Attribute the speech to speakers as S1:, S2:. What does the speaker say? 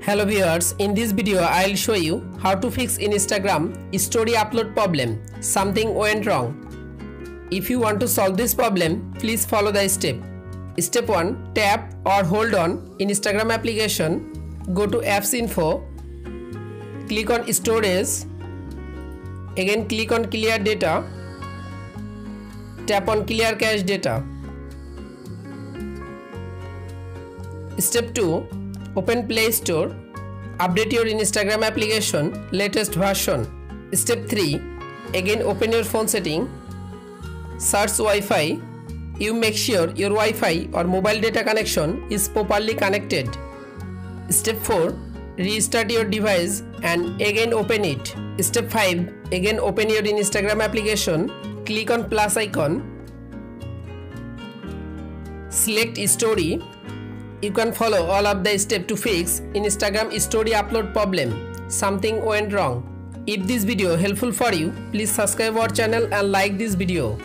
S1: Hello viewers, in this video I'll show you how to fix Instagram story upload problem. Something went wrong. If you want to solve this problem, please follow the step. Step 1. Tap or hold on Instagram application. Go to apps info. Click on storage. Again click on clear data. Tap on clear cache data. Step 2. Open Play Store. Update your Instagram application latest version. Step 3. Again open your phone setting. Search Wi-Fi. You make sure your Wi-Fi or mobile data connection is properly connected. Step 4. Restart your device and again open it. Step 5. Again open your Instagram application. Click on plus icon. Select story. You can follow all of the steps to fix Instagram story upload problem. Something went wrong. If this video helpful for you, please subscribe our channel and like this video.